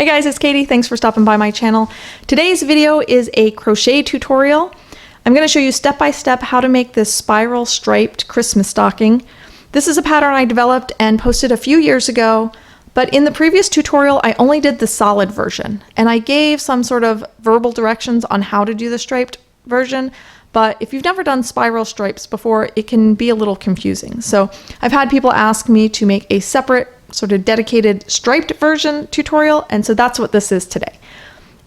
Hey guys, it's Katie. Thanks for stopping by my channel. Today's video is a crochet tutorial. I'm going to show you step by step how to make this spiral striped Christmas stocking. This is a pattern I developed and posted a few years ago, but in the previous tutorial I only did the solid version and I gave some sort of verbal directions on how to do the striped version. But if you've never done spiral stripes before, it can be a little confusing. So I've had people ask me to make a separate sort of dedicated striped version tutorial, and so that's what this is today.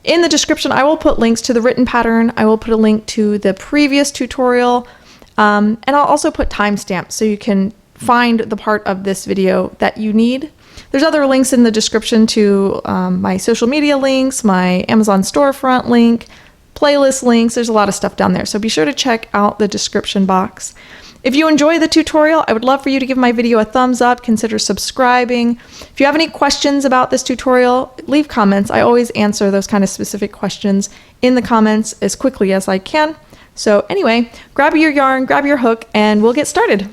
In the description, I will put links to the written pattern. I will put a link to the previous tutorial, and I'll also put timestamps so you can find the part of this video that you need. There's other links in the description to my social media links, my Amazon storefront link, playlist links. There's a lot of stuff down there, so be sure to check out the description box. If you enjoy the tutorial, I would love for you to give my video a thumbs up, consider subscribing. If you have any questions about this tutorial, leave comments. I always answer those kind of specific questions in the comments as quickly as I can. So anyway, grab your yarn, grab your hook, and we'll get started.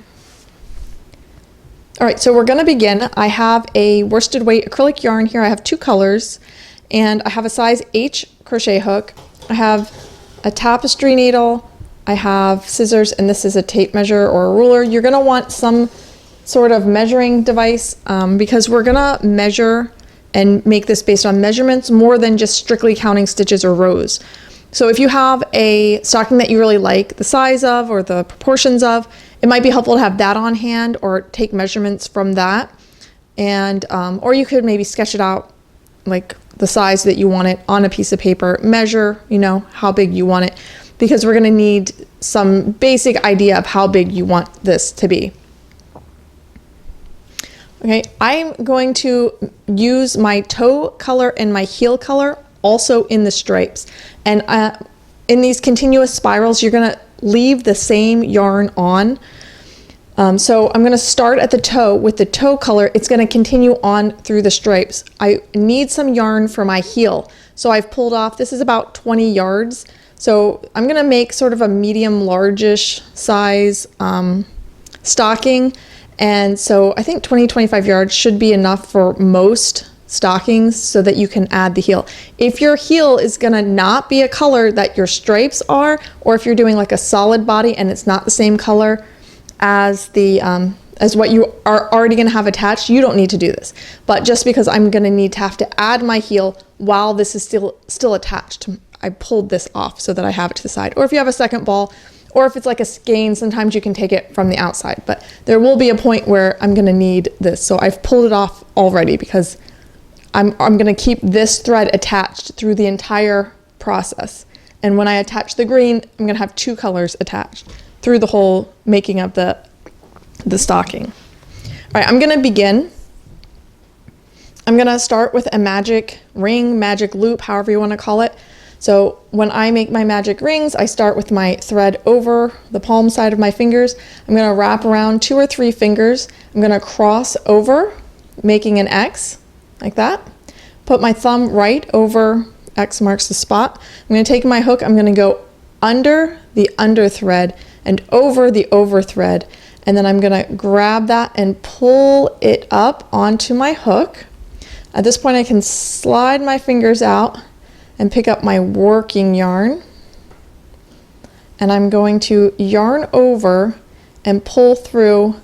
All right, so we're gonna begin. I have a worsted weight acrylic yarn here. I have two colors, and I have a size H crochet hook. I have a tapestry needle, I have scissors, and this is a tape measure or a ruler. You're gonna want some sort of measuring device because we're gonna measure and make this based on measurements more than just strictly counting stitches or rows. So if you have a stocking that you really like the size of or the proportions of, it might be helpful to have that on hand or take measurements from that. And or you could maybe sketch it out like the size that you want it on a piece of paper, measure, you know, how big you want it, because we're going to need some basic idea of how big you want this to be. Okay, I'm going to use my toe color and my heel color also in the stripes. And in these continuous spirals, you're going to leave the same yarn on. So I'm going to start at the toe with the toe color. It's going to continue on through the stripes. I need some yarn for my heel. So I've pulled off, this is about 20 yards. So I'm going to make sort of a medium largish size stocking. And so I think 20-25 yards should be enough for most stockings so that you can add the heel. If your heel is going to not be a color that your stripes are, or if you're doing like a solid body and it's not the same color as the as what you are already going to have attached, you don't need to do this. But just because I'm going to have to add my heel while this is still attached, I pulled this off so that I have it to the side. Or if you have a second ball, or if it's like a skein, sometimes you can take it from the outside. But there will be a point where I'm going to need this. So I've pulled it off already because I'm going to keep this thread attached through the entire process. And when I attach the green, I'm going to have two colors attached through the whole making of the stocking. All right, I'm going to begin. I'm going to start with a magic ring, magic loop, however you want to call it. So when I make my magic rings, I start with my thread over the palm side of my fingers. I'm going to wrap around 2 or 3 fingers. I'm going to cross over, making an X like that. Put my thumb right over, X marks the spot. I'm going to take my hook, I'm going to go under the under thread and over the over thread, and then I'm going to grab that and pull it up onto my hook. At this point I can slide my fingers out and pick up my working yarn, and I'm going to yarn over and pull through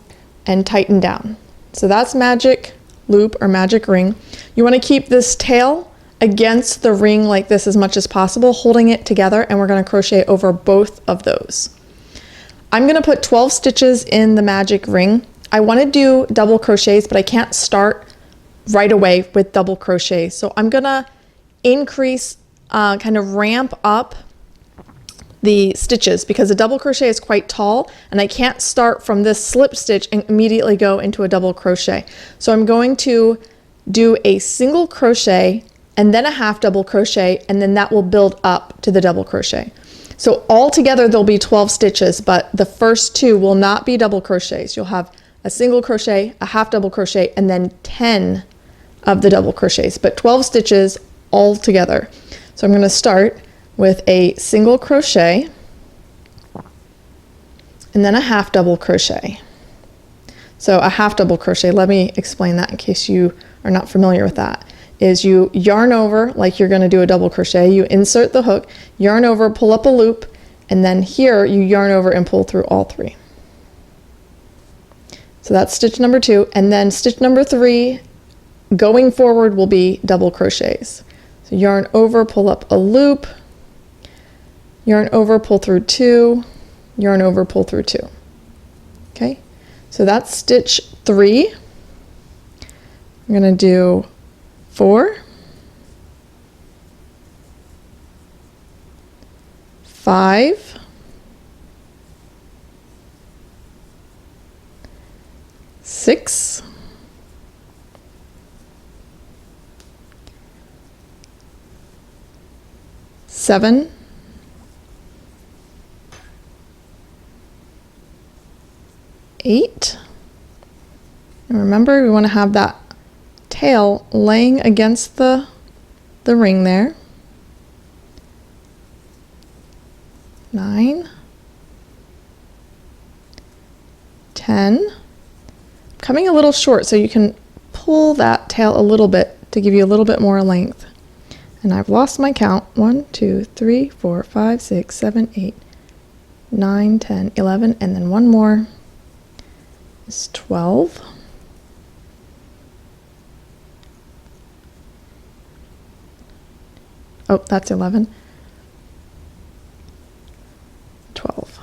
and tighten down. So that's magic loop or magic ring. You want to keep this tail against the ring like this as much as possible, holding it together, and we're going to crochet over both of those. I'm going to put 12 stitches in the magic ring. I want to do double crochets, but I can't start right away with double crochets. So I'm going to increase, kind of ramp up the stitches because a double crochet is quite tall and I can't start from this slip stitch and immediately go into a double crochet. So I'm going to do a single crochet and then a half double crochet, and then that will build up to the double crochet. So all together there'll be 12 stitches, but the first 2 will not be double crochets. You'll have a single crochet, a half double crochet, and then 10 of the double crochets, but 12 stitches all together. So I'm going to start with a single crochet and then a half double crochet. So a half double crochet, let me explain that in case you are not familiar with that. is you yarn over like you're going to do a double crochet. You insert the hook, yarn over, pull up a loop, and then here you yarn over and pull through all 3. So that's stitch number 2, and then stitch number 3 going forward will be double crochets. So yarn over, pull up a loop, yarn over, pull through 2, yarn over, pull through 2. Okay, so that's stitch 3. I'm going to do 4, 5, 6, 7, 8, and remember we want to have that tail laying against the ring there. 9, 10, coming a little short so you can pull that tail a little bit to give you a little bit more length. And I've lost my count. 1, 2, 3, 4, 5, 6, 7, 8, 9, 10, 11, and then one more is 12. Oh, that's 11. 12.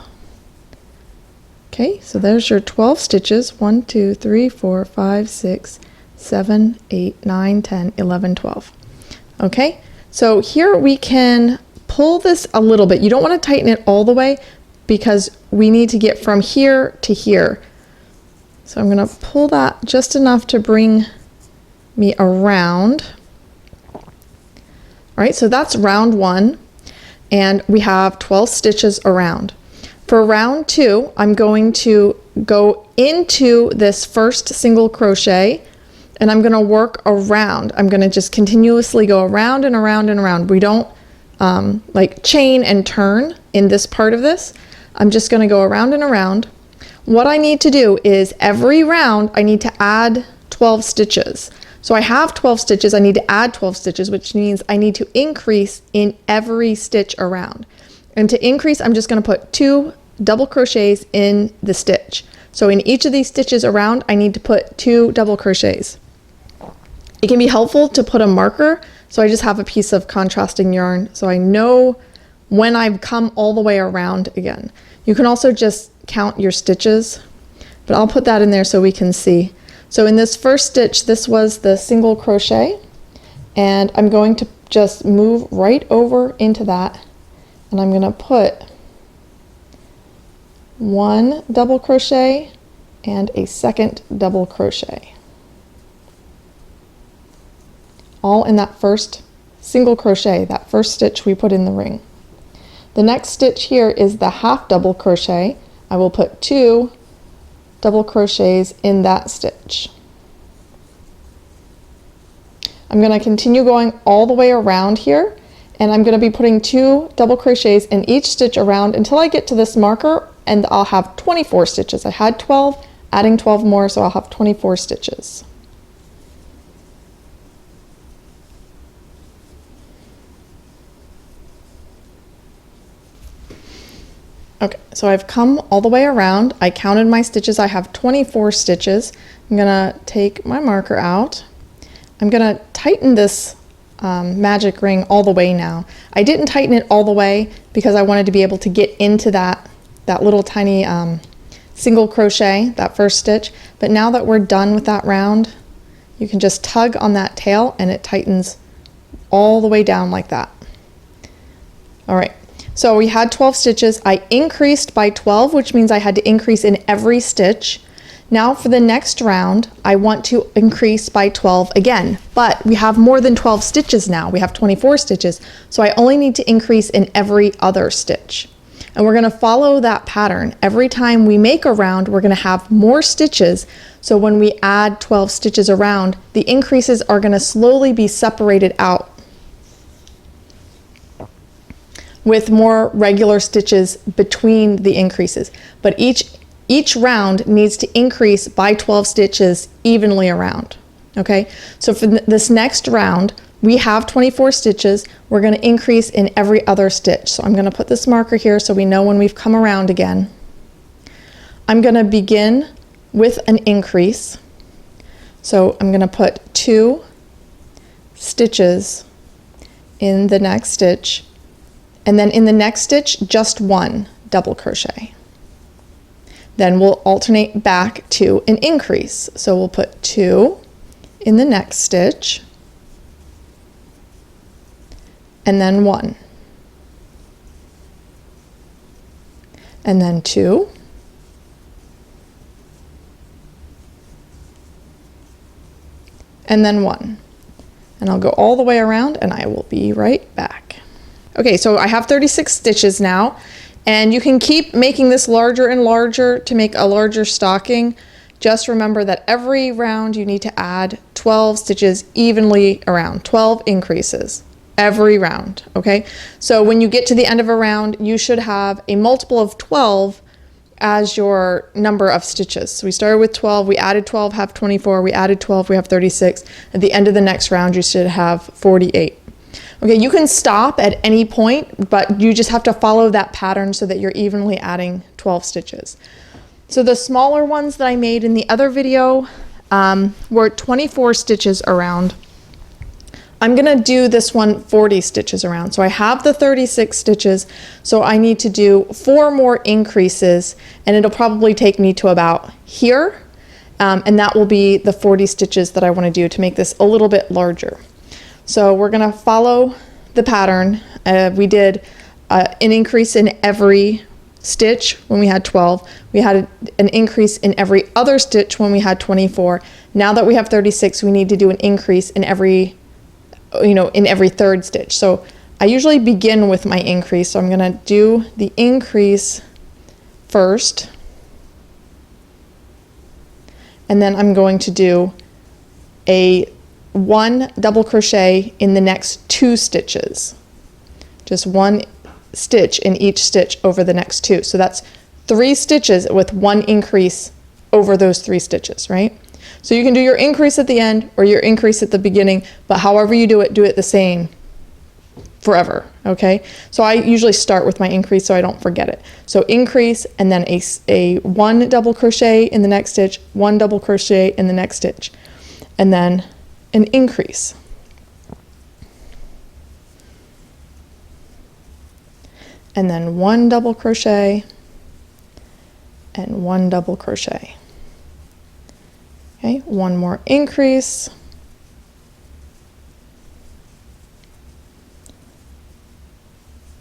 Okay, so there's your 12 stitches. 1, 2, 3, 4, 5, 6, 7, 8, 9, 10, 11, 12. Okay, so here we can pull this a little bit. You don't want to tighten it all the way because we need to get from here to here. So I'm going to pull that just enough to bring me around. All right, so that's round 1, and we have 12 stitches around. For round 2, I'm going to go into this first single crochet, and I'm going to work around. I'm going to just continuously go around and around and around. We don't like chain and turn in this part of this. I'm just going to go around and around. What I need to do is every round I need to add 12 stitches. So I have 12 stitches, I need to add 12 stitches, which means I need to increase in every stitch around. And to increase, I'm just going to put 2 double crochets in the stitch. So in each of these stitches around, I need to put 2 double crochets. It can be helpful to put a marker, so I just have a piece of contrasting yarn so I know when I've come all the way around again. You can also just count your stitches, but I'll put that in there so we can see. So in this first stitch, this was the single crochet, and I'm going to just move right over into that, and I'm going to put 1 double crochet and a second double crochet, all in that first single crochet, that first stitch we put in the ring. The next stitch here is the half double crochet. I will put 2 double crochets in that stitch. I'm going to continue going all the way around here, and I'm going to be putting 2 double crochets in each stitch around until I get to this marker, and I'll have 24 stitches. I had 12, adding 12 more, so I'll have 24 stitches. Okay, so I've come all the way around. I counted my stitches. I have 24 stitches. I'm gonna take my marker out. I'm gonna tighten this magic ring all the way now. I didn't tighten it all the way because I wanted to be able to get into that little tiny single crochet, that first stitch. But now that we're done with that round, you can just tug on that tail and it tightens all the way down like that. All right. So we had 12 stitches. I increased by 12, which means I had to increase in every stitch. Now for the next round, I want to increase by 12 again, but we have more than 12 stitches now. We have 24 stitches, so I only need to increase in every other stitch. And we're going to follow that pattern. Every time we make a round, we're going to have more stitches. So when we add 12 stitches around, the increases are going to slowly be separated out with more regular stitches between the increases. But each round needs to increase by 12 stitches evenly around. Okay, so for this next round, we have 24 stitches. We're going to increase in every other stitch. So I'm going to put this marker here so we know when we've come around again. I'm going to begin with an increase. So I'm going to put 2 stitches in the next stitch, and then in the next stitch, just 1 double crochet. Then we'll alternate back to an increase. So we'll put 2 in the next stitch, and then 1, and then 2, and then 1. And I'll go all the way around and I will be right back. Okay, so I have 36 stitches now, and you can keep making this larger and larger to make a larger stocking. Just remember that every round you need to add 12 stitches evenly around, 12 increases every round, okay? So when you get to the end of a round, you should have a multiple of 12 as your number of stitches. So we started with 12, we added 12, have 24, we added 12, we have 36. At the end of the next round, you should have 48. Okay, you can stop at any point, but you just have to follow that pattern so that you're evenly adding 12 stitches. So the smaller ones that I made in the other video were 24 stitches around. I'm gonna do this one 40 stitches around. So I have the 36 stitches, so I need to do 4 more increases, and it'll probably take me to about here, and that will be the 40 stitches that I wanna do to make this a little bit larger. So we're gonna follow the pattern. We did an increase in every stitch when we had 12. We had an increase in every other stitch when we had 24. Now that we have 36, we need to do an increase in every, in every third stitch. So I usually begin with my increase. So I'm gonna do the increase first, and then I'm going to do a 1 double crochet in the next 2 stitches. Just 1 stitch in each stitch over the next 2. So that's 3 stitches with 1 increase over those 3 stitches, right? So you can do your increase at the end or your increase at the beginning, but however you do it the same forever, okay? So I usually start with my increase so I don't forget it. So increase, and then a 1 double crochet in the next stitch, 1 double crochet in the next stitch, and then an increase. And then 1 double crochet and 1 double crochet. Okay, 1 more increase.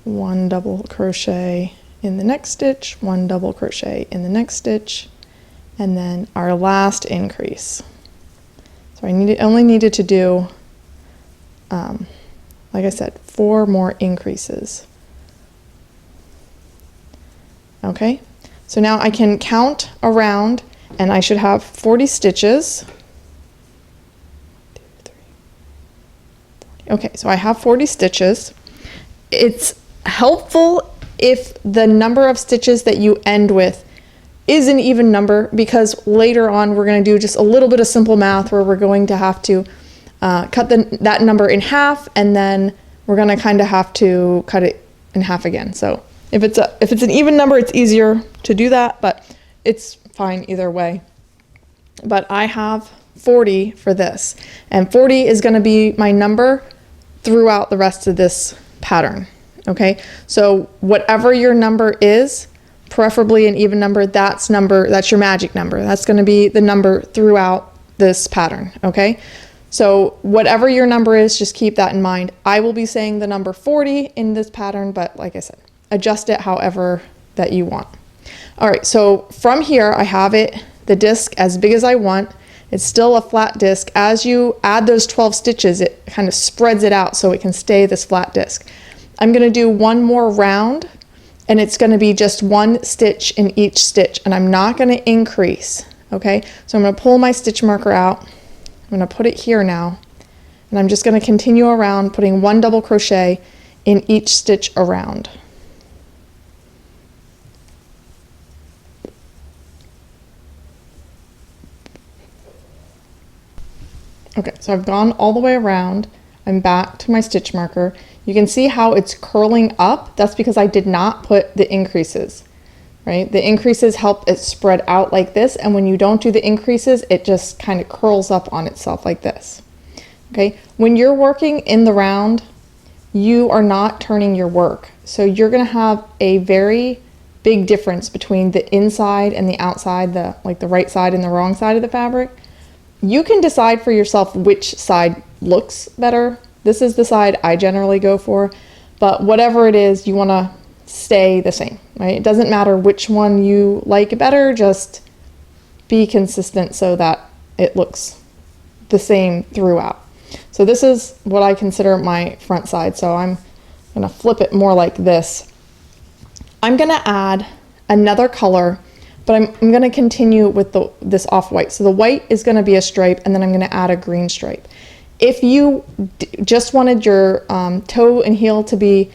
One double crochet in the next stitch, 1 double crochet in the next stitch, and then our last increase. So I only needed to do, like I said, 4 more increases. Okay, so now I can count around, and I should have 40 stitches. Okay, so I have 40 stitches. It's helpful if the number of stitches that you end with is an even number, because later on we're going to do just a little bit of simple math where we're going to have to cut that number in half, and then we're going to kind of have to cut it in half again. So if it's an even number, it's easier to do that, but it's fine either way. But I have 40 for this, and 40 is going to be my number throughout the rest of this pattern. Okay, so whatever your number is, preferably an even number, that's your magic number. That's going to be the number throughout this pattern. Okay, so whatever your number is, just keep that in mind. I will be saying the number 40 in this pattern, but like I said, adjust it however that you want. All right, so from here I have the disc as big as I want. It's still a flat disc. As you add those 12 stitches, it kind of spreads it out so it can stay this flat disc. I'm going to do 1 more round, and it's going to be just 1 stitch in each stitch, and I'm not going to increase. Okay, so I'm going to pull my stitch marker out. I'm going to put it here now, and I'm just going to continue around, putting 1 double crochet in each stitch around. Okay, so I've gone all the way around. I'm back to my stitch marker. You can see how it's curling up. That's because I did not put the increases, right? The increases help it spread out like this, and when you don't do the increases, it just kind of curls up on itself like this. Okay, when you're working in the round, you are not turning your work. So you're gonna have a very big difference between the inside and the outside, like the right side and the wrong side of the fabric. You can decide for yourself which side looks better. This is the side I generally go for, but whatever it is, you wanna stay the same, right? It doesn't matter which one you like better, just be consistent so that it looks the same throughout. So this is what I consider my front side. So I'm gonna flip it more like this. I'm gonna add another color, but I'm gonna continue with this off-white. So the white is gonna be a stripe, and then I'm gonna add a green stripe. If you just wanted your toe and heel to be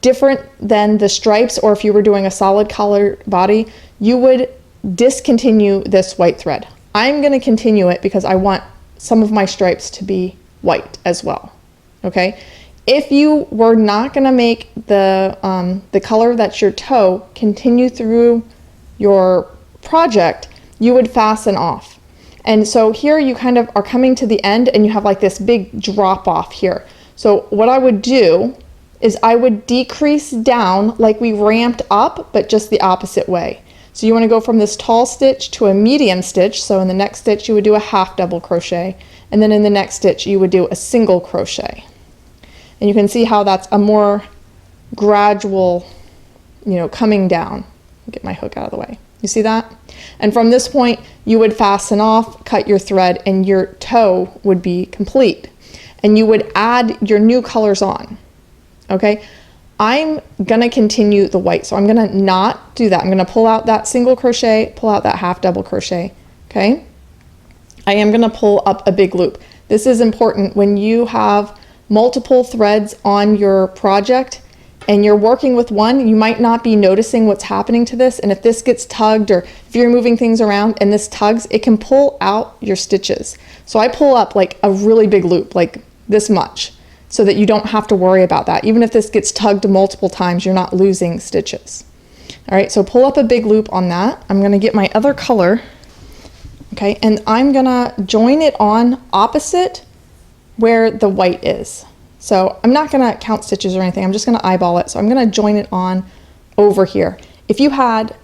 different than the stripes, or if you were doing a solid color body, you would discontinue this white thread. I'm gonna continue it because I want some of my stripes to be white as well, okay? If you were not gonna make the color that's your toe continue through your project, you would fasten off. And so here you kind of are coming to the end and you have like this big drop off here. So what I would do is I would decrease down like we ramped up, but just the opposite way. So you wanna go from this tall stitch to a medium stitch. So in the next stitch you would do a half double crochet, and then in the next stitch you would do a single crochet. And you can see how that's a more gradual, you know, coming down. Get my hook out of the way. You see that? And from this point, you would fasten off, cut your thread, and your toe would be complete. And you would add your new colors on, okay? I'm gonna continue the white, so I'm gonna not do that. I'm gonna pull out that single crochet, pull out that half double crochet, okay? I am gonna pull up a big loop. This is important when you have multiple threads on your project and you're working with one, you might not be noticing what's happening to this, and if this gets tugged or if you're moving things around and this tugs, it can pull out your stitches. So I pull up like a really big loop, like this much, so that you don't have to worry about that. Even if this gets tugged multiple times, you're not losing stitches. All right, so pull up a big loop on that. I'm gonna get my other color, okay, and I'm gonna join it on opposite where the white is. So I'm not gonna count stitches or anything, I'm just gonna eyeball it. So I'm gonna join it on over here. If you had,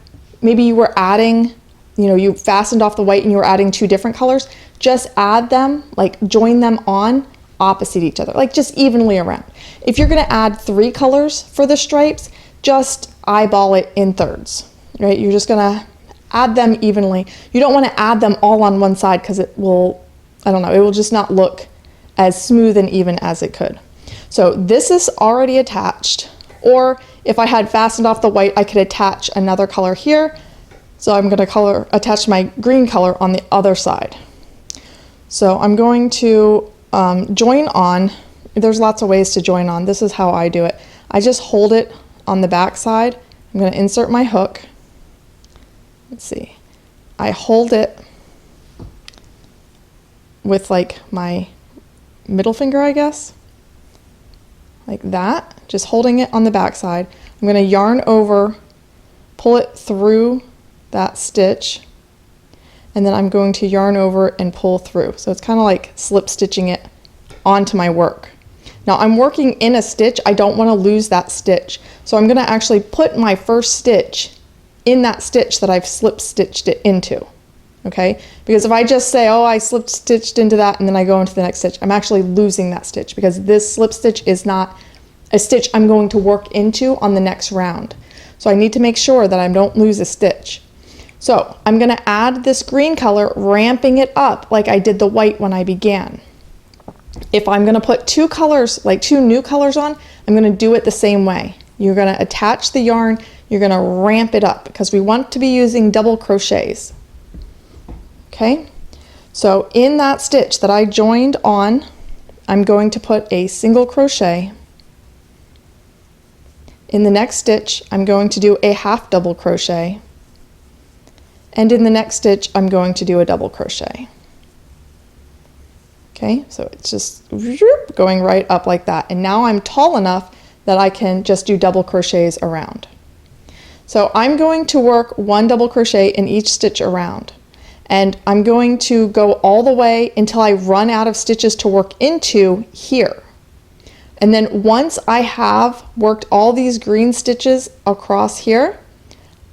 maybe you were adding, you know, you fastened off the white and you were adding two different colors, just add them, like join them on opposite each other, like just evenly around. If you're gonna add 3 colors for the stripes, just eyeball it in thirds, right? You're just gonna add them evenly. You don't wanna add them all on one side because it will, I don't know, it will just not look as smooth and even as it could. So this is already attached, or if I had fastened off the white, I could attach another color here. So I'm gonna attach my green color on the other side. So I'm going to join on. There's lots of ways to join on. This is how I do it. I just hold it on the back side. I'm gonna insert my hook. Let's see. I hold it with like my middle finger, I guess. Like that, just holding it on the back side. I'm gonna yarn over, pull it through that stitch, and then I'm going to yarn over and pull through. So it's kind of like slip stitching it onto my work. Now I'm working in a stitch, I don't want to lose that stitch. So I'm gonna actually put my first stitch in that stitch that I've slip stitched it into. Okay, because if I just say, oh, I slip stitched into that and then I go into the next stitch, I'm actually losing that stitch because this slip stitch is not a stitch I'm going to work into on the next round. So I need to make sure that I don't lose a stitch. So I'm gonna add this green color, ramping it up like I did the white when I began. If I'm gonna put 2 colors, like 2 new colors on, I'm gonna do it the same way. You're gonna attach the yarn, you're gonna ramp it up because we want to be using double crochets. Okay, so in that stitch that I joined on, I'm going to put a single crochet. In the next stitch, I'm going to do a half double crochet. And in the next stitch, I'm going to do a double crochet. Okay, so it's just going right up like that. And now I'm tall enough that I can just do double crochets around. So I'm going to work 1 double crochet in each stitch around. And I'm going to go all the way until I run out of stitches to work into here. And then once I have worked all these green stitches across here,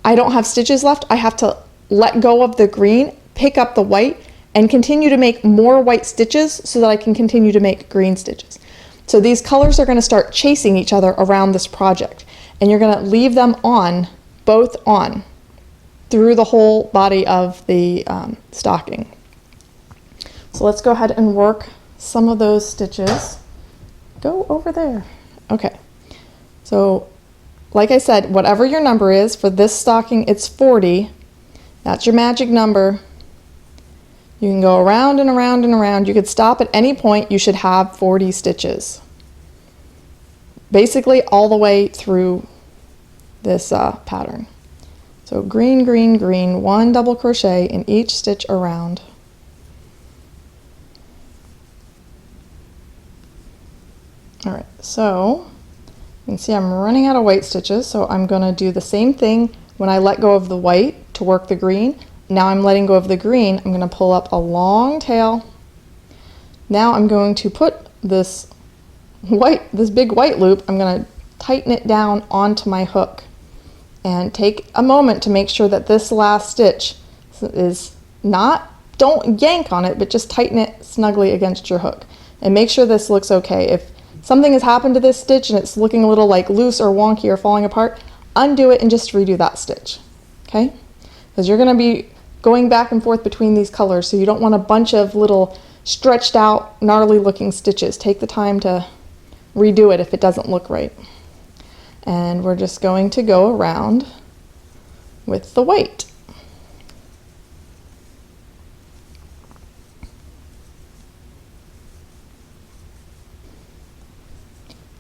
I don't have stitches left. I have to let go of the green, pick up the white, and continue to make more white stitches so that I can continue to make green stitches. So these colors are going to start chasing each other around this project, and you're going to leave them on, both on, through the whole body of the stocking. So let's go ahead and work some of those stitches. Go over there. Okay, so like I said, whatever your number is for this stocking, it's 40. That's your magic number. You can go around and around and around. You could stop at any point. You should have 40 stitches. Basically all the way through this pattern. So green, green, green, 1 double crochet in each stitch around. All right, so you can see I'm running out of white stitches, so I'm going to do the same thing when I let go of the white to work the green. Now I'm letting go of the green. I'm going to pull up a long tail. Now I'm going to put this big white loop, I'm going to tighten it down onto my hook and take a moment to make sure that this last stitch is not, don't yank on it, but just tighten it snugly against your hook and make sure this looks okay. If something has happened to this stitch and it's looking a little like loose or wonky or falling apart, undo it and just redo that stitch, okay? Because you're going to be going back and forth between these colors, so you don't want a bunch of little stretched out, gnarly looking stitches. Take the time to redo it if it doesn't look right. And we're just going to go around with the white.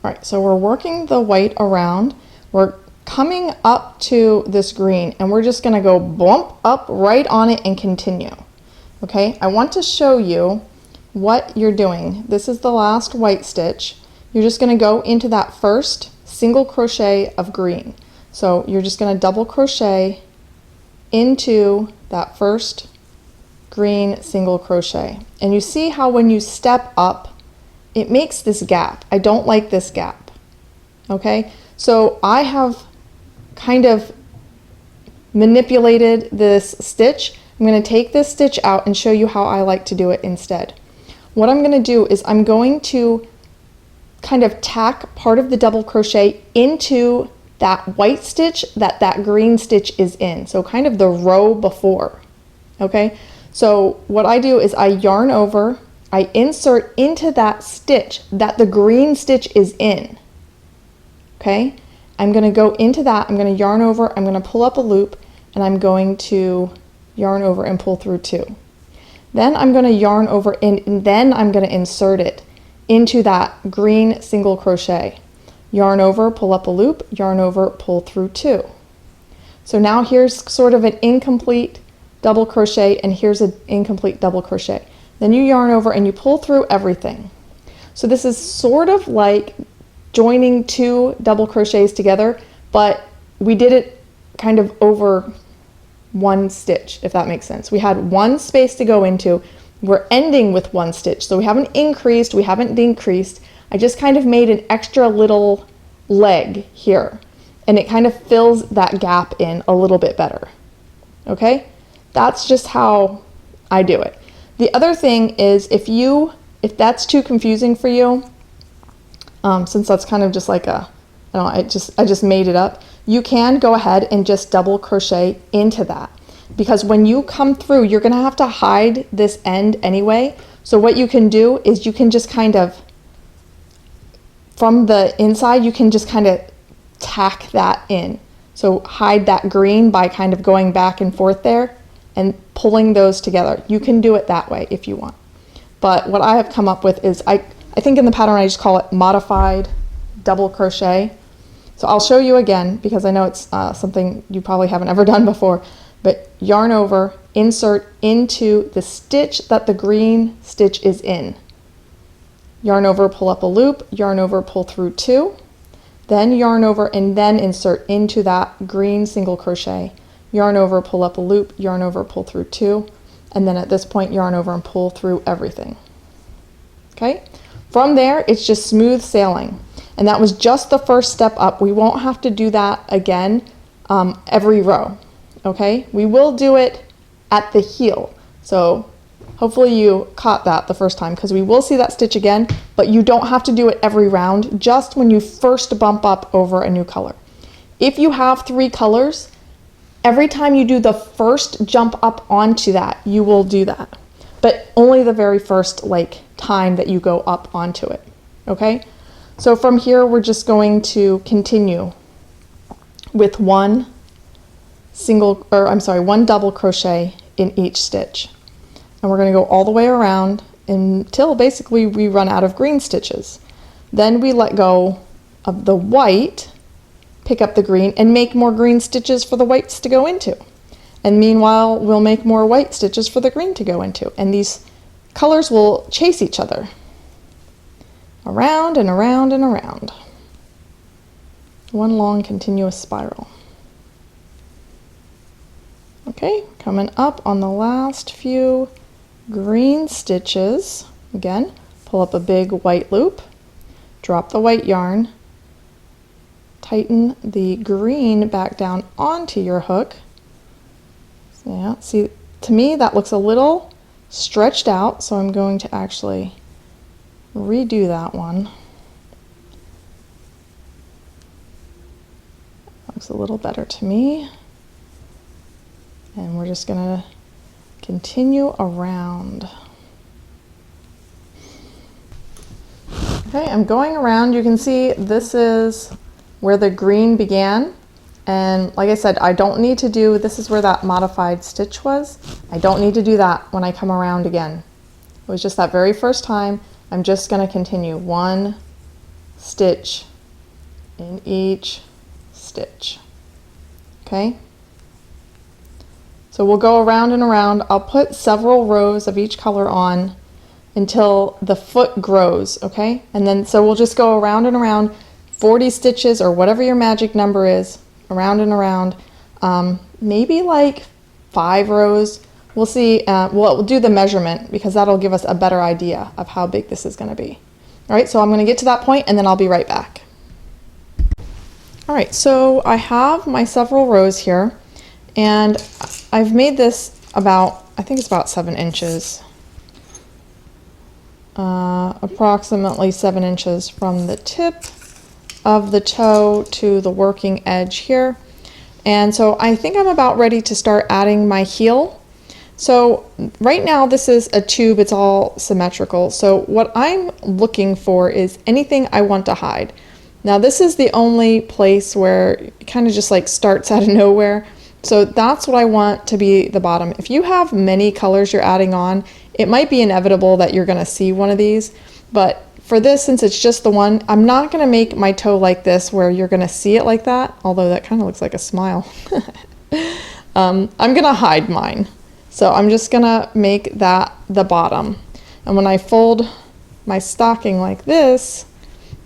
All right, so we're working the white around. We're coming up to this green and we're just going to go bump up right on it and continue. Okay, I want to show you what you're doing. This is the last white stitch. You're just going to go into that first single crochet of green. So you're just going to double crochet into that first green single crochet. And you see how when you step up, it makes this gap. I don't like this gap. Okay, so I have kind of manipulated this stitch. I'm going to take this stitch out and show you how I like to do it instead. What I'm going to do is I'm going to kind of tack part of the double crochet into that white stitch that green stitch is in. So kind of the row before. Okay, so what I do is I yarn over, I insert into that stitch that the green stitch is in. Okay, I'm going to go into that, I'm going to yarn over, I'm going to pull up a loop, and I'm going to yarn over and pull through 2. Then I'm going to yarn over and then I'm going to insert it into that green single crochet. Yarn over, pull up a loop, yarn over, pull through 2. So now here's sort of an incomplete double crochet and here's an incomplete double crochet. Then you yarn over and you pull through everything. So this is sort of like joining 2 double crochets together, but we did it kind of over 1 stitch, if that makes sense. We had 1 space to go into. We're ending with 1 stitch, so we haven't increased, we haven't decreased. I just kind of made an extra little leg here, and it kind of fills that gap in a little bit better. Okay, that's just how I do it. The other thing is if that's too confusing for you, since that's kind of just like a, I just made it up, you can go ahead and just double crochet into that, because when you come through, you're going to have to hide this end anyway. So what you can do is you can just kind of, from the inside, you can just kind of tack that in. So hide that green by kind of going back and forth there and pulling those together. You can do it that way if you want. But what I have come up with is, I think in the pattern I just call it modified double crochet. So I'll show you again because I know it's something you probably haven't ever done before. But yarn over, insert into the stitch that the green stitch is in. yarn over, pull up a loop, yarn over, pull through 2, then yarn over and then insert into that green single crochet, yarn over, pull up a loop, yarn over, pull through 2, and then at this point yarn over and pull through everything. Okay, from there it's just smooth sailing, and that was just the first step up. We won't have to do that again every row. Okay, we will do it at the heel, so hopefully you caught that the first time, because we will see that stitch again, but you don't have to do it every round, just when you first bump up over a new color. If you have 3 colors, every time you do the first jump up onto that, you will do that, but only the very first time that you go up onto it. Okay, so from here we're just going to continue with one double crochet in each stitch, and we're going to go all the way around until basically we run out of green stitches. Then we let go of the white, pick up the green, and make more green stitches for the whites to go into. And meanwhile, we'll make more white stitches for the green to go into. And these colors will chase each other around and around and around. One long continuous spiral. Okay, coming up on the last few green stitches. Again, pull up a big white loop, drop the white yarn, tighten the green back down onto your hook. So yeah, see, to me that looks a little stretched out, so I'm going to actually redo that one. Looks a little better to me. And we're just going to continue around. Okay, I'm going around. You can see this is where the green began. And like I said, I don't need to do, this is where that modified stitch was. I don't need to do that when I come around again. It was just that very first time. I'm just going to continue 1 stitch in each stitch. Okay? So we'll go around and around. I'll put several rows of each color on until the foot grows, okay? And then, so we'll just go around and around, 40 stitches or whatever your magic number is, around and around, maybe like 5 rows. We'll see, we'll do the measurement because that'll give us a better idea of how big this is gonna be. All right, so I'm gonna get to that point and then I'll be right back. All right, so I have my several rows here, and I've made this about, I think it's about 7 inches. Approximately 7 inches from the tip of the toe to the working edge here. And so I think I'm about ready to start adding my heel. So right now this is a tube, it's all symmetrical. So what I'm looking for is anything I want to hide. Now this is the only place where it kind of just like starts out of nowhere. So that's what I want to be the bottom. If you have many colors you're adding on, it might be inevitable that you're gonna see one of these, but for this, since it's just the one, I'm not gonna make my toe like this where you're gonna see it like that, although that kind of looks like a smile. I'm gonna hide mine. So I'm just gonna make that the bottom. And when I fold my stocking like this,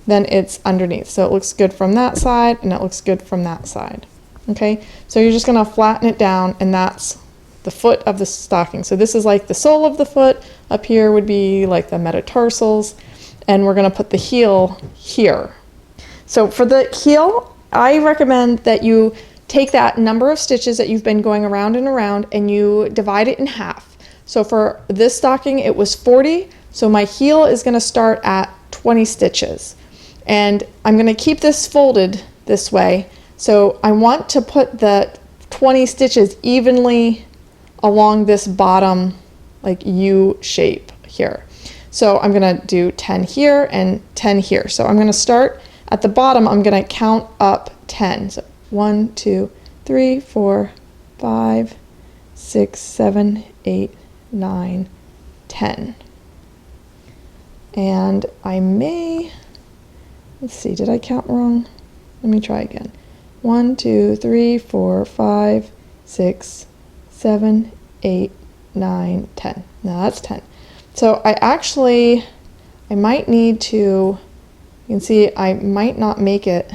then it's underneath. So it looks good from that side and it looks good from that side. Okay, so you're just gonna flatten it down, and that's the foot of the stocking. So this is like the sole of the foot. Up here would be like the metatarsals, and we're gonna put the heel here. So for the heel, I recommend that you take that number of stitches that you've been going around and around and you divide it in half. So for this stocking, it was 40. So my heel is gonna start at 20 stitches. And I'm gonna keep this folded this way. So I want to put the 20 stitches evenly along this bottom like U shape here. So I'm gonna do 10 here and 10 here. So I'm gonna start at the bottom, I'm gonna count up 10. So 1, 2, 3, 4, 5, 6, 7, 8, 9, 10. And I may, let's see, did I count wrong? Let me try again. 1, 2, 3, 4, 5, 6, 7, 8, 9, 10. Now that's 10. So I actually, I might need to, you can see I might not make it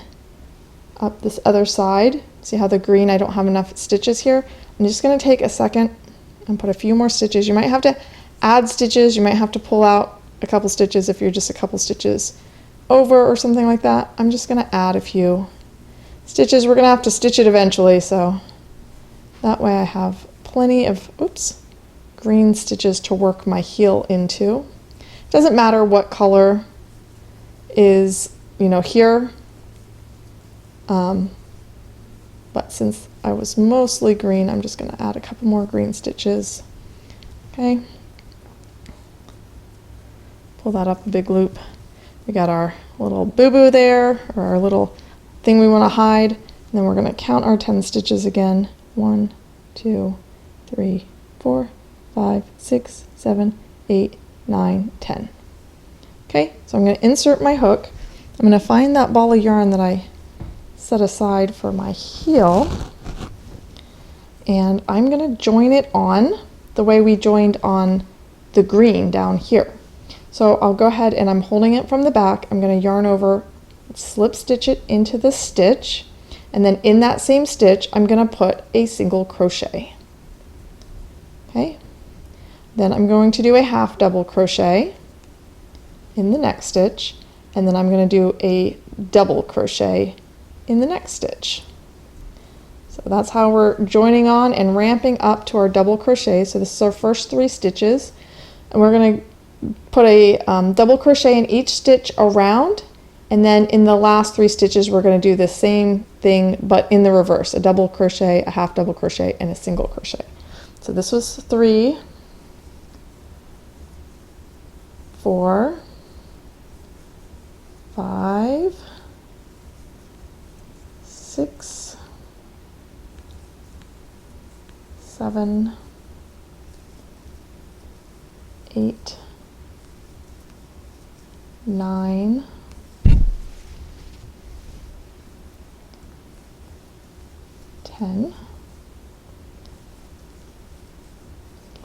up this other side. See how the green, I don't have enough stitches here. I'm just going to take a second and put a few more stitches. You might have to add stitches, you might have to pull out a couple stitches if you're just a couple stitches over or something like that. I'm just going to add a few stitches. We're going to have to stitch it eventually, so that way I have plenty of, oops, green stitches to work my heel into. It doesn't matter what color is, you know, here, but since I was mostly green, I'm just going to add a couple more green stitches. Okay, pull that up a big loop. We got our little boo-boo there, or our little thing we want to hide, and then we're going to count our 10 stitches again. 1, 2, 3, 4, 5, 6, 7, 8, 9, 10. Okay, so I'm going to insert my hook. I'm going to find that ball of yarn that I set aside for my heel, and I'm going to join it on the way we joined on the green down here. So I'll go ahead and I'm holding it from the back. I'm going to yarn over, slip stitch it into the stitch, and then in that same stitch I'm going to put a single crochet. Okay, then I'm going to do a half double crochet in the next stitch, and then I'm going to do a double crochet in the next stitch. So that's how we're joining on and ramping up to our double crochet. So this is our first 3 stitches, and we're going to put a double crochet in each stitch around, and then in the last 3 stitches we're going to do the same thing but in the reverse, a double crochet, a half double crochet, and a single crochet. So this was 3, 4, 5, 6, 7, 8, 9, 10,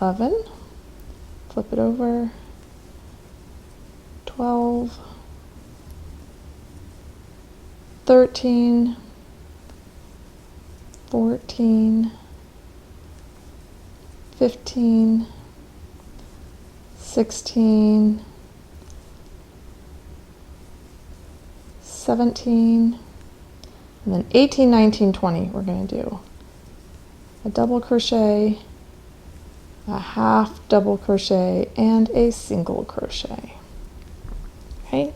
11, flip it over, 12, 13, 14, 15, 16, 17, and then 18, 19, 20. We're going to do a double crochet, a half double crochet, and a single crochet. Okay,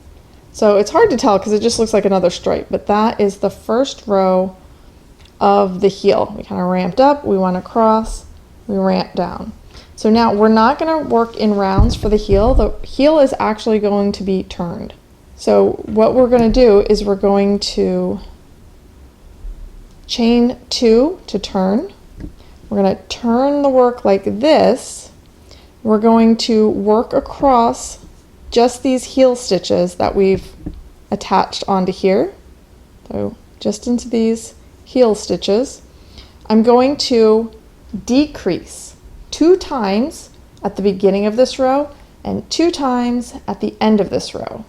so it's hard to tell because it just looks like another stripe, but that is the first row of the heel. We kind of ramped up, we went across, we ramped down. So now we're not going to work in rounds for the heel. The heel is actually going to be turned. So what we're going to do is we're going to chain 2 to turn. We're going to turn the work like this. We're going to work across just these heel stitches that we've attached onto here. So just into these heel stitches. I'm going to decrease 2 times at the beginning of this row and 2 times at the end of this row.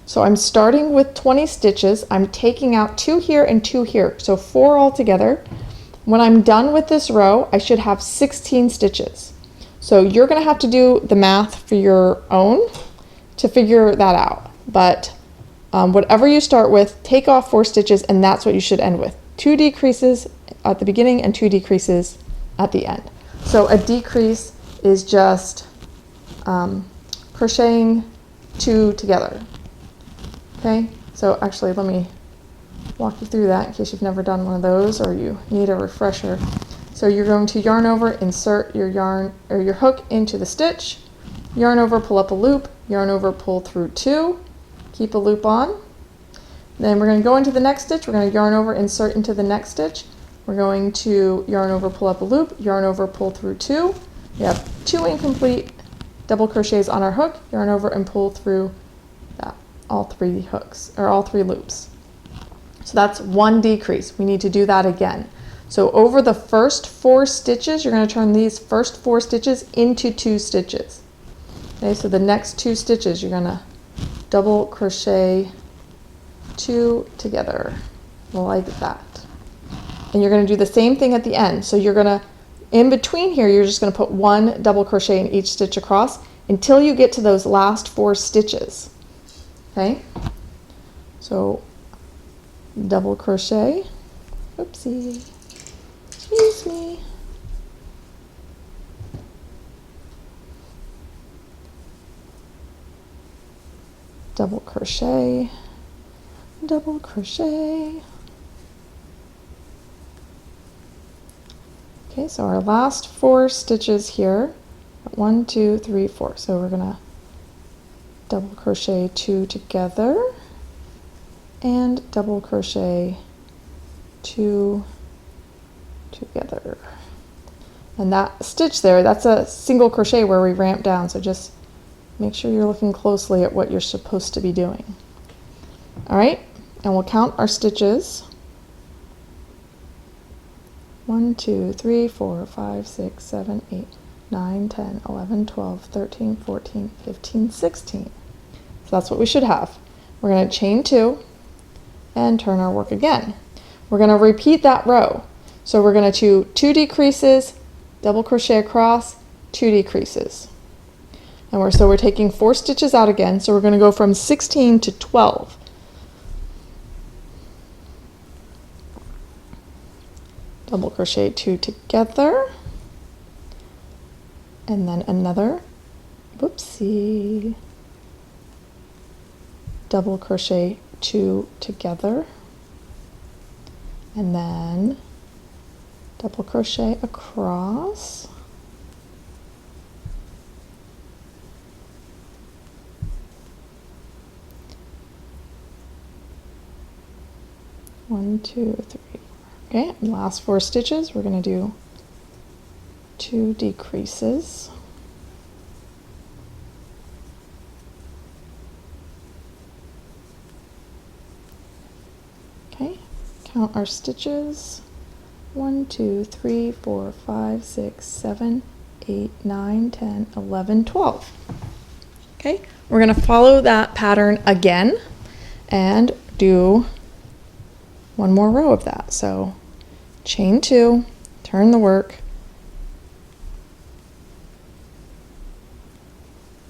So I'm starting with 20 stitches. I'm taking out 2 here and 2 here, so 4 altogether. When I'm done with this row, I should have 16 stitches. So you're going to have to do the math for your own to figure that out. But whatever you start with, take off 4 stitches, and that's what you should end with. 2 decreases at the beginning and 2 decreases at the end. So a decrease is just crocheting 2 together. Okay, so actually let me walk you through that in case you've never done one of those or you need a refresher. So you're going to yarn over, insert your yarn or your hook into the stitch, yarn over, pull up a loop, yarn over, pull through 2, keep a loop on. Then we're going to go into the next stitch, we're going to yarn over, insert into the next stitch. We're going to yarn over, pull up a loop, yarn over, pull through 2. We have 2 incomplete double crochets on our hook, yarn over and pull through that, all 3 hooks, or all 3 loops. So that's 1 decrease. We need to do that again. So over the first 4 stitches, you're going to turn these first 4 stitches into 2 stitches. Okay, so the next 2 stitches, you're going to double crochet 2 together, like that. And you're going to do the same thing at the end. So you're going to, in between here, you're just going to put 1 double crochet in each stitch across until you get to those last 4 stitches. Okay? So double crochet, oopsie, excuse me. Double crochet, double crochet. Okay, so our last 4 stitches here, 1, 2, 3, 4. So we're gonna double crochet 2 together and double crochet 2 together. And that stitch there, that's a single crochet where we ramp down, so just make sure you're looking closely at what you're supposed to be doing. All right, and we'll count our stitches. 1, 2, 3, 4, 5, 6, 7, 8, 9, 10, 11, 12, 13, 14, 15, 16. So that's what we should have. We're going to chain 2 and turn our work again. We're going to repeat that row. So we're going to do 2 decreases, double crochet across, 2 decreases. And we're taking 4 stitches out again, so we're going to go from 16 to 12. Double crochet 2 together, and then another, whoopsie, double crochet 2 together, and then double crochet across, one, 2, 3, 4. Okay, last 4 stitches, we're going to do 2 decreases. Okay, count our stitches. 1, 2, 3, 4, 5, 6, 7, 8, 9, 10, 11, 12. Okay, we're going to follow that pattern again and do 1 more row of that. So chain 2, turn the work,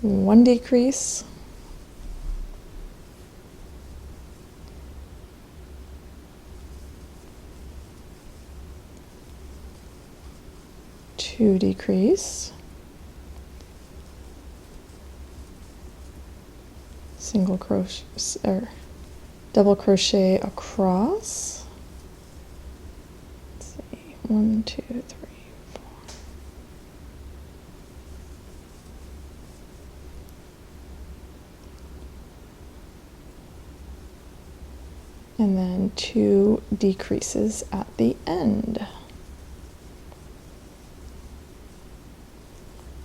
1 decrease, two decrease, single crochet or double crochet across. 1, 2, 3, 4. And then 2 decreases at the end.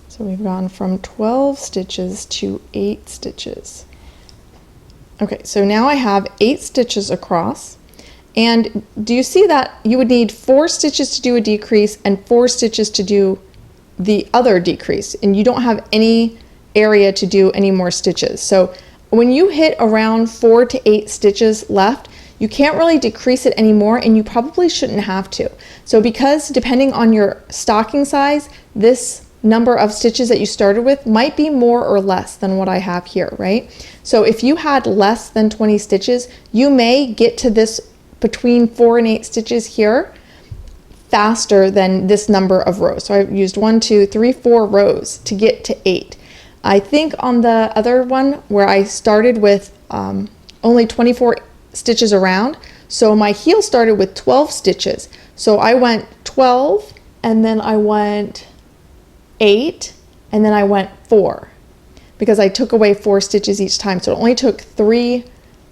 So we've gone from 12 stitches to 8 stitches. Okay, so now I have 8 stitches across. And do you see that you would need 4 stitches to do a decrease and 4 stitches to do the other decrease, and you don't have any area to do any more stitches. So when you hit around 4 to 8 stitches left, you can't really decrease it anymore, and you probably shouldn't have to. So because depending on your stocking size, this number of stitches that you started with might be more or less than what I have here, right? So if you had less than 20 stitches, you may get to this between 4 and 8 stitches here faster than this number of rows. So I've used 1, 2, 3, 4 rows to get to 8. I think on the other one where I started with only 24 stitches around, so my heel started with 12 stitches. So I went 12 and then I went 8 and then I went 4 because I took away 4 stitches each time. So it only took 3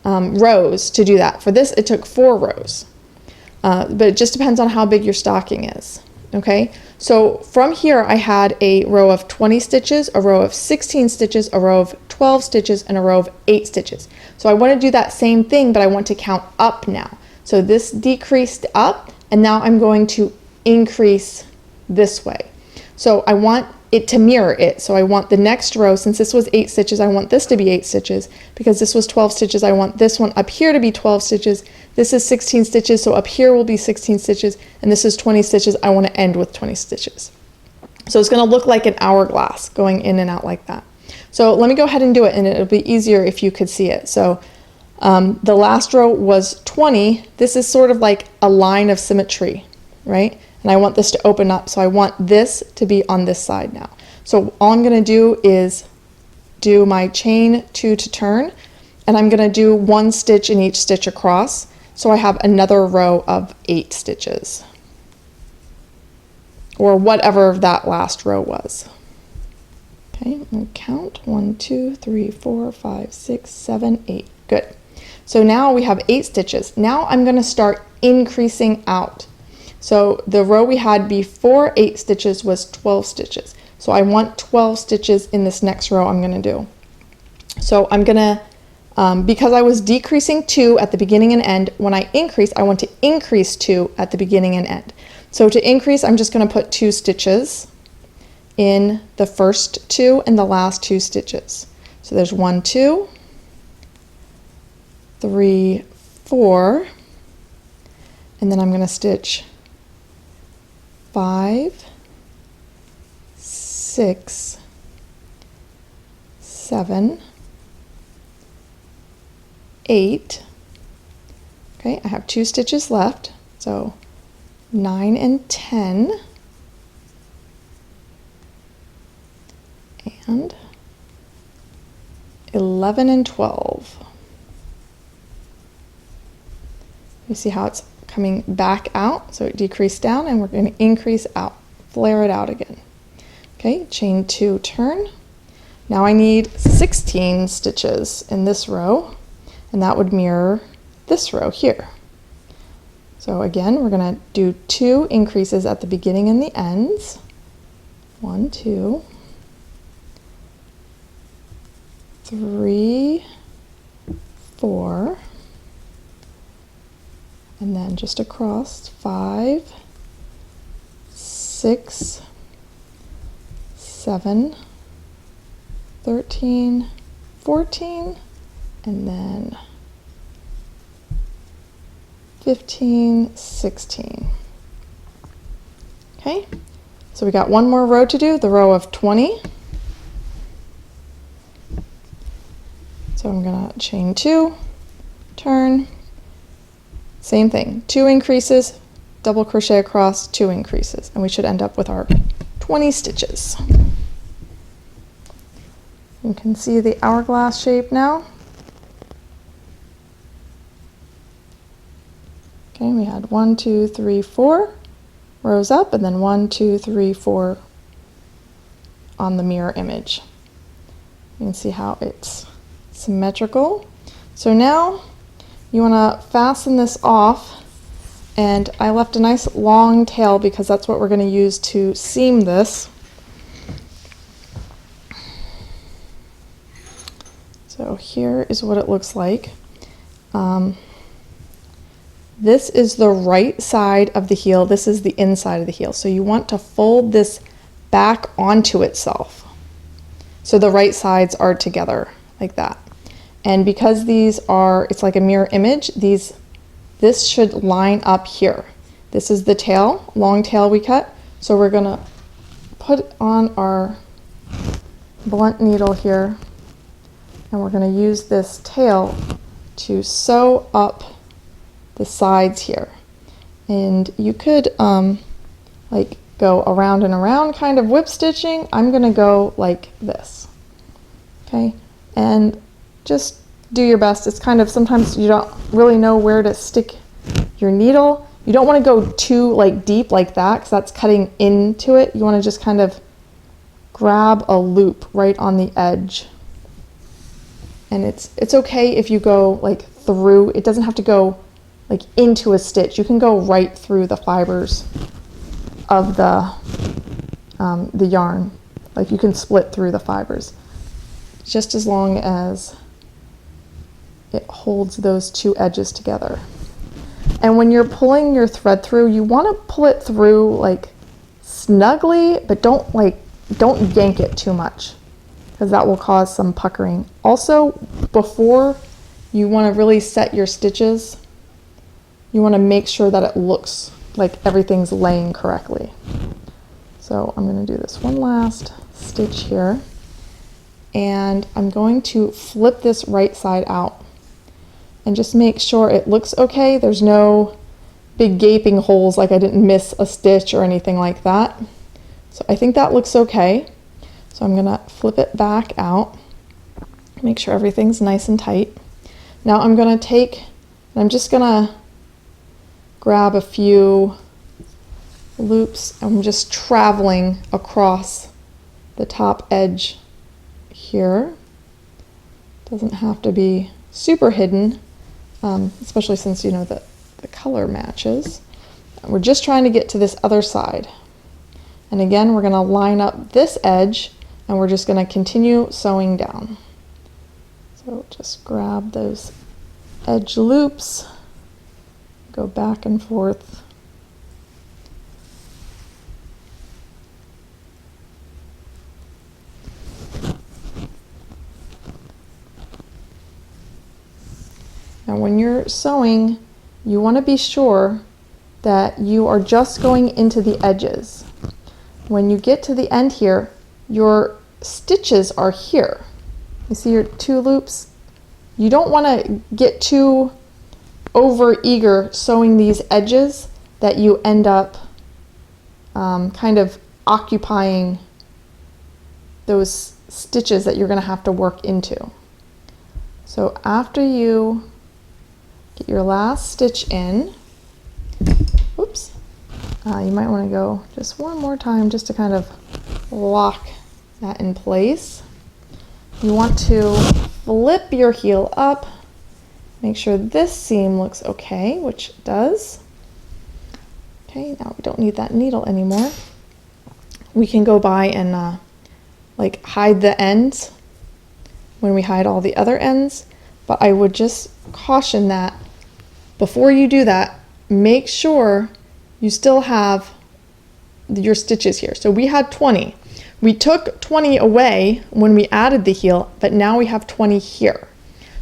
rows to do that. For this, it took 4 rows. But it just depends on how big your stocking is. Okay, so from here I had a row of 20 stitches, a row of 16 stitches, a row of 12 stitches, and a row of 8 stitches. So I want to do that same thing, but I want to count up now. So this decreased up, and now I'm going to increase this way. So I want it to mirror it. So I want the next row, since this was 8 stitches, I want this to be 8 stitches. Because this was 12 stitches, I want this one up here to be 12 stitches. This is 16 stitches, so up here will be 16 stitches. And this is 20 stitches, I want to end with 20 stitches. So it's going to look like an hourglass going in and out like that. So let me go ahead and do it, and it'll be easier if you could see it. So the last row was 20. This is sort of like a line of symmetry, right? And I want this to open up, so I want this to be on this side now. So all I'm going to do is do my chain 2 to turn, and I'm going to do 1 stitch in each stitch across, so I have another row of 8 stitches, or whatever that last row was. Okay, and count 1, 2, 3, 4, 5, 6, 7, 8. Good. So now we have 8 stitches. Now I'm going to start increasing out. So the row we had before 8 stitches was 12 stitches. So I want 12 stitches in this next row I'm going to do. So I'm going to, because I was decreasing 2 at the beginning and end, when I increase, I want to increase 2 at the beginning and end. So to increase, I'm just going to put 2 stitches in the first 2 and the last 2 stitches. So there's 1, 2, 3, 4, and then I'm going to stitch 5, 6, 7, 8. Okay, I have 2 stitches left, so 9 and 10, and 11 and 12. You see how it's coming back out, so it decreased down, and we're going to increase out, flare it out again. Okay, chain 2, turn. Now I need 16 stitches in this row, and that would mirror this row here. So again, we're going to do 2 increases at the beginning and the ends. 1, 2, 3, 4, and then just across 5, 6, 7, 13, 14, and then 15, 16. Okay, so we got one more row to do, the row of 20. So I'm going to chain 2, turn, same thing, 2 increases, double crochet across, 2 increases, and we should end up with our 20 stitches. You can see the hourglass shape now. Okay, we had 1, 2, 3, 4 rows up, and then 1, 2, 3, 4 on the mirror image. You can see how it's symmetrical. So now you want to fasten this off, and I left a nice long tail because that's what we're going to use to seam this. So here is what it looks like. This is the right side of the heel. This is the inside of the heel. So you want to fold this back onto itself. So the right sides are together like that. And because these are, it's like a mirror image, this should line up here. This is the tail, long tail we cut. So we're gonna put on our blunt needle here, and we're gonna use this tail to sew up the sides here. And you could like go around and around, kind of whip stitching. I'm gonna go like this, okay? And just do your best. It's kind of, sometimes you don't really know where to stick your needle. You don't want to go too like deep like that, because that's cutting into it. You want to just kind of grab a loop right on the edge. And it's okay if you go like through. It doesn't have to go like into a stitch. You can go right through the fibers of the yarn. Like you can split through the fibers, just as long as it holds those 2 edges together. And when you're pulling your thread through, you want to pull it through like snugly, but don't like don't yank it too much, because that will cause some puckering. Also, before you want to really set your stitches, you want to make sure that it looks like everything's laying correctly. So I'm going to do this one last stitch here, and I'm going to flip this right side out and just make sure it looks okay. There's no big gaping holes, like I didn't miss a stitch or anything like that. So I think that looks okay. So I'm going to flip it back out, make sure everything's nice and tight. Now I'm going to take, and I'm just going to grab a few loops. I'm just traveling across the top edge here. Doesn't have to be super hidden, especially since you know that the color matches. We're just trying to get to this other side. And again, we're going to line up this edge, and we're just going to continue sewing down. So just grab those edge loops, go back and forth. Now when you're sewing, you want to be sure that you are just going into the edges. When you get to the end here, your stitches are here. You see your two loops? You don't want to get too over eager sewing these edges that you end up kind of occupying those stitches that you're going to have to work into. So after you get your last stitch in, oops, you might want to go just one more time just to kind of lock that in place. You want to flip your heel up, make sure this seam looks okay, which it does. Okay, now we don't need that needle anymore. We can go by and like hide the ends when we hide all the other ends, but I would just caution that before you do that, make sure you still have your stitches here. So we had 20. We took 20 away when we added the heel, but now we have 20 here.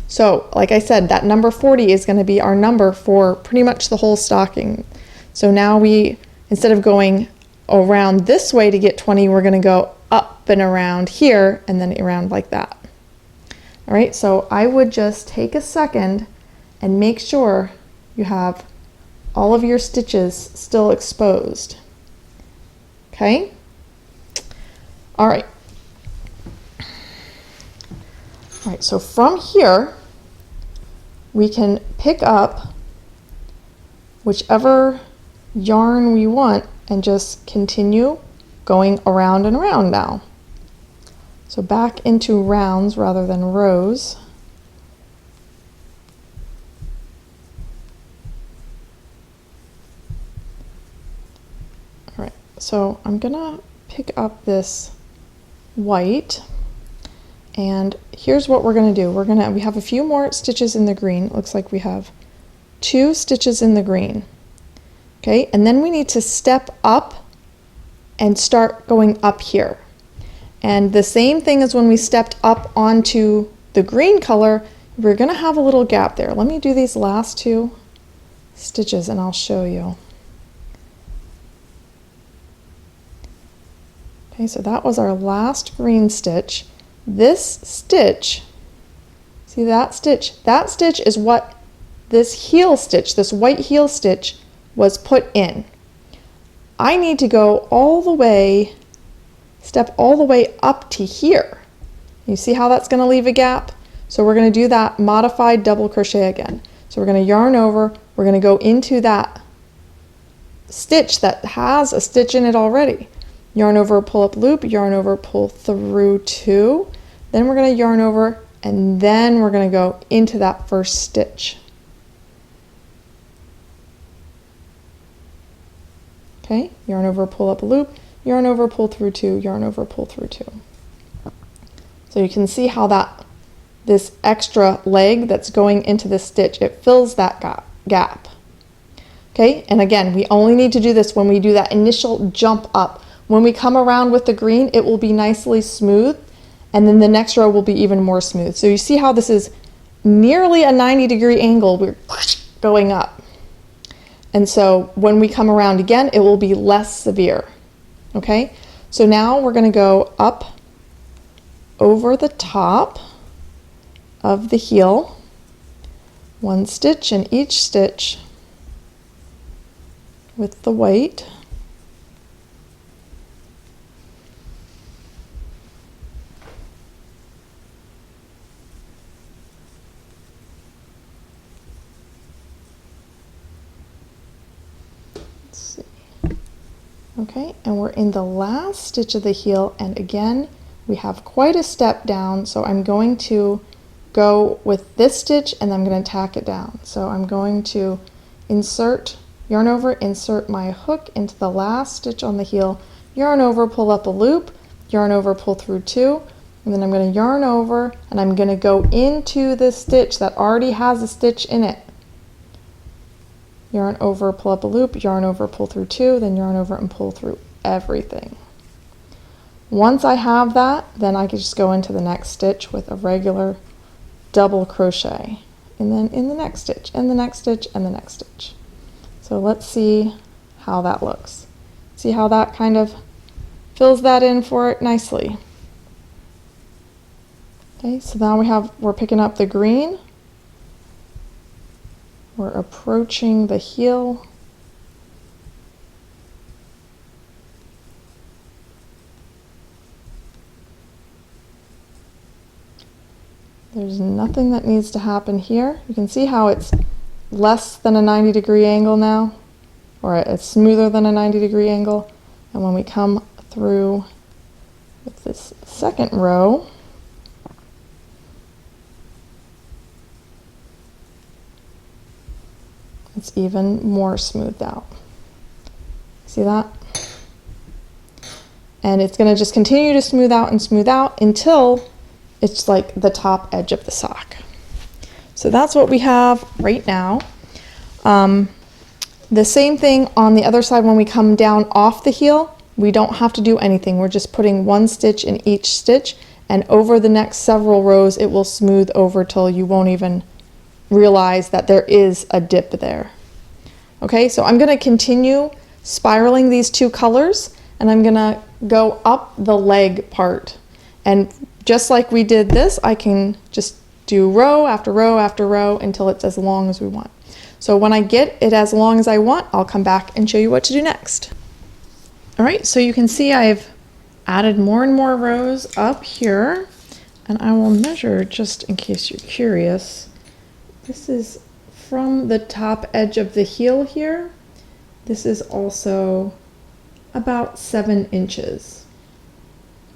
So like I said, that number 40 is going to be our number for pretty much the whole stocking. So now we, instead of going around this way to get 20, we're going to go up and around here and then around like that. All right, so I would just take a second and make sure you have all of your stitches still exposed. Okay? All right. All right, so from here, we can pick up whichever yarn we want and just continue going around and around now. So back into rounds rather than rows. All right, so I'm gonna pick up this white, and here's what we're gonna do. We have a few more stitches in the green. It looks like we have 2 stitches in the green. Okay, and then we need to step up and start going up here. And the same thing as when we stepped up onto the green color, we're gonna have a little gap there. Let me do these last 2 stitches and I'll show you. Okay, so that was our last green stitch. This stitch, see that stitch? That stitch is what this heel stitch, this white heel stitch, was put in. I need to go all the way, step all the way up to here. You see how that's going to leave a gap? So we're going to do that modified double crochet again. So we're going to yarn over, we're going to go into that stitch that has a stitch in it already. Yarn over, pull up loop, yarn over, pull through 2. Then we're going to yarn over, and then we're going to go into that first stitch. Okay, yarn over, pull up a loop, yarn over, pull through 2, yarn over, pull through 2. So you can see how this extra leg that's going into this stitch, it fills that gap. Okay, and again, we only need to do this when we do that initial jump up. When we come around with the green, it will be nicely smooth, and then the next row will be even more smooth. So you see how this is nearly a 90-degree angle. We're going up. And so when we come around again, it will be less severe. Okay? So now we're going to go up over the top of the heel, 1 stitch in each stitch with the white. Let's see. Okay, and we're in the last stitch of the heel, and again we have quite a step down, so I'm going to go with this stitch and I'm going to tack it down. So I'm going to insert, yarn over, insert my hook into the last stitch on the heel, yarn over, pull up a loop, yarn over, pull through 2, and then I'm going to yarn over and I'm going to go into this stitch that already has a stitch in it. Yarn over, pull up a loop, yarn over, pull through 2, then yarn over and pull through everything. Once I have that, then I can just go into the next stitch with a regular double crochet, and then in the next stitch, and the next stitch, and the next stitch. So let's see how that looks. See how that kind of fills that in for it nicely. Okay, so now we're picking up the green. We're approaching the heel. There's nothing that needs to happen here. You can see how it's less than a 90-degree angle now, or it's smoother than a 90-degree angle. And when we come through with this second row, it's even more smoothed out. See that? And it's going to just continue to smooth out until it's like the top edge of the sock. So that's what we have right now. The same thing on the other side. When we come down off the heel, we don't have to do anything. We're just putting 1 stitch in each stitch, and over the next several rows it will smooth over till you won't even realize that there is a dip there. Okay, so I'm going to continue spiraling these 2 colors, and I'm going to go up the leg part. And just like we did this, I can just do row after row after row until it's as long as we want. So when I get it as long as I want, I'll come back and show you what to do next. All right, so you can see I've added more and more rows up here, and I will measure just in case you're curious. This is from the top edge of the heel here. This is also about 7 inches.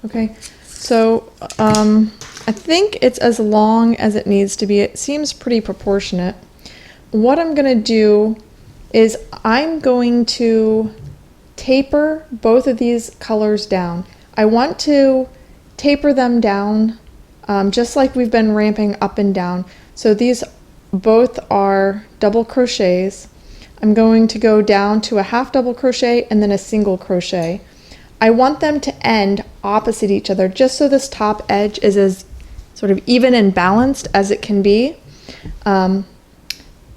Okay, so I think it's as long as it needs to be. It seems pretty proportionate. What I'm going to do is I'm going to taper both of these colors down. I want to taper them down just like we've been ramping up and down. So these both are double crochets. I'm going to go down to a half double crochet and then a single crochet. I want them to end opposite each other just so this top edge is as sort of even and balanced as it can be. And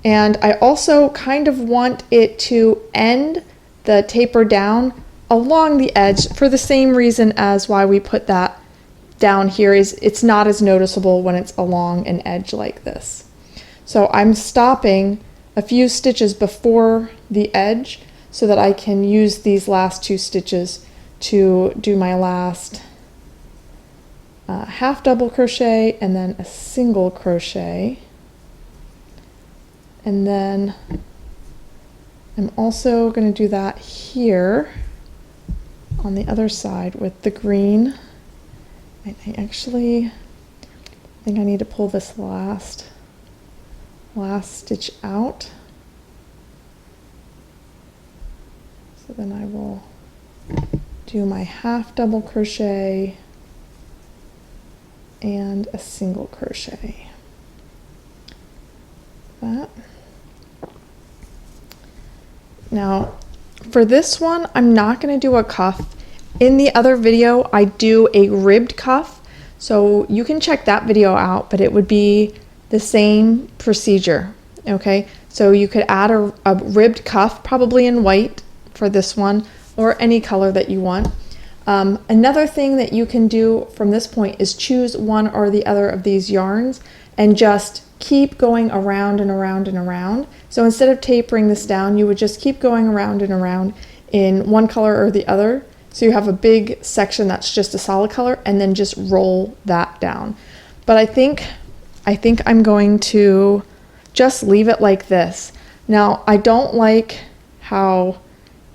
I also kind of want it to end the taper down along the edge for the same reason as why we put that down here, is it's not as noticeable when it's along an edge like this. So I'm stopping a few stitches before the edge so that I can use these last 2 stitches to do my last half double crochet and then a single crochet. And then I'm also going to do that here on the other side with the green. I actually think I need to pull this last stitch out. So then I will do my half double crochet and a single crochet. That. Now for this one, I'm not going to do a cuff. In the other video, I do a ribbed cuff, so you can check that video out, but it would be the same procedure, okay? So you could add a ribbed cuff, probably in white for this one, or any color that you want. Another thing that you can do from this point is choose one or the other of these yarns and just keep going around and around and around. So instead of tapering this down, you would just keep going around and around in one color or the other. So you have a big section that's just a solid color, and then just roll that down. But I think I'm going to just leave it like this. Now, I don't like how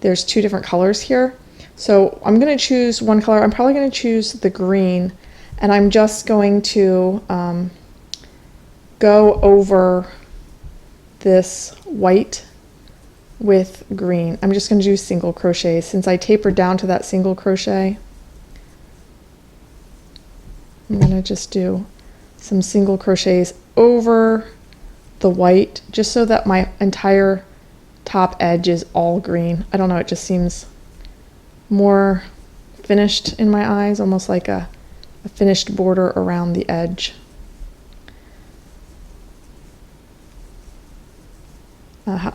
there's two different colors here. So I'm going to choose one color. I'm probably going to choose the green, and I'm just going to go over this white with green. I'm just going to do single crochet since I tapered down to that single crochet. I'm going to just do some single crochets over the white just so that my entire top edge is all green. I don't know, it just seems more finished in my eyes, almost like a finished border around the edge.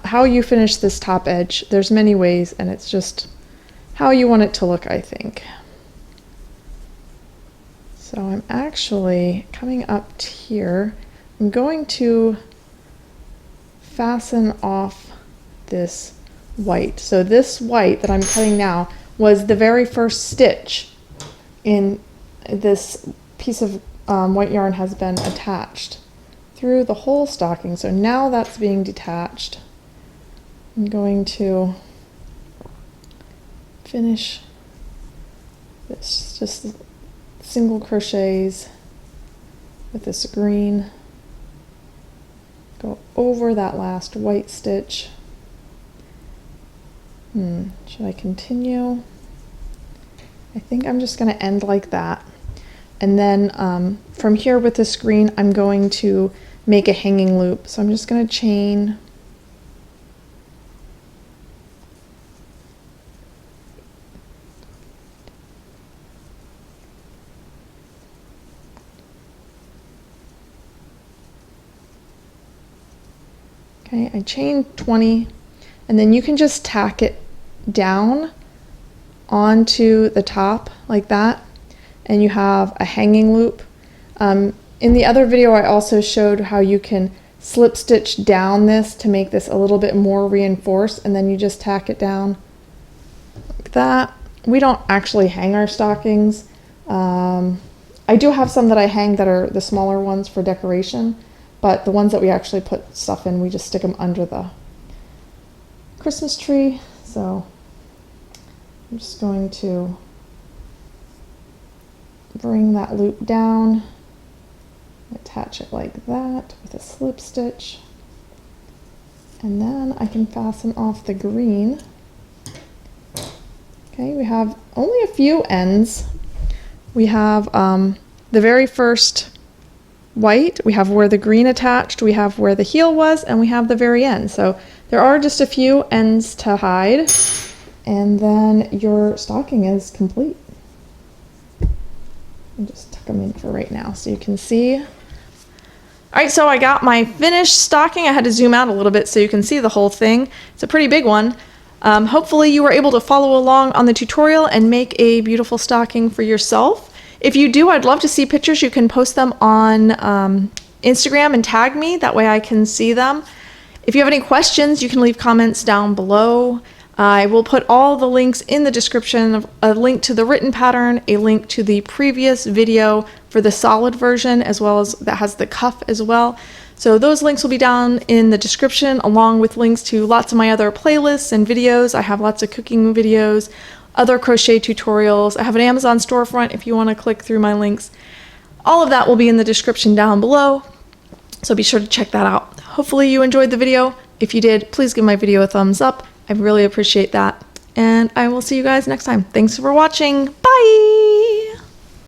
How you finish this top edge, there's many ways, and it's just how you want it to look, I think. So I'm actually coming up here. I'm going to fasten off this white. So this white that I'm cutting now was the very first stitch in this piece of white yarn has been attached through the whole stocking. So now that's being detached. I'm going to finish this, just single crochets with this green. Go over that last white stitch. Should I continue? I think I'm just going to end like that. And then from here with this green, I'm going to make a hanging loop. So I'm just going to chain. Okay, I chained 20, and then you can just tack it down onto the top like that, and you have a hanging loop. In the other video, I also showed how you can slip stitch down this to make this a little bit more reinforced, and then you just tack it down like that. We don't actually hang our stockings. I do have some that I hang that are the smaller ones for decoration, but the ones that we actually put stuff in, we just stick them under the Christmas tree. So I'm just going to bring that loop down, attach it like that with a slip stitch, and then I can fasten off the green. Okay, we have only a few ends. We have the very first white, we have where the green attached, we have where the heel was, and we have the very end. So there are just a few ends to hide, and then your stocking is complete. I'll just tuck them in for right now so you can see. All right, so I got my finished stocking. I had to zoom out a little bit so you can see the whole thing. It's a pretty big one. Hopefully you were able to follow along on the tutorial and make a beautiful stocking for yourself. If you do, I'd love to see pictures. You can post them on Instagram and tag me. That way I can see them. If you have any questions, you can leave comments down below. I will put all the links in the description, a link to the written pattern, a link to the previous video for the solid version, as well as that has the cuff as well. So those links will be down in the description, along with links to lots of my other playlists and videos. I have lots of cooking videos, other crochet tutorials. I have an Amazon storefront if you want to click through my links. All of that will be in the description down below, so be sure to check that out. Hopefully you enjoyed the video. If you did, please give my video a thumbs up. I really appreciate that. And I will see you guys next time. Thanks for watching. Bye!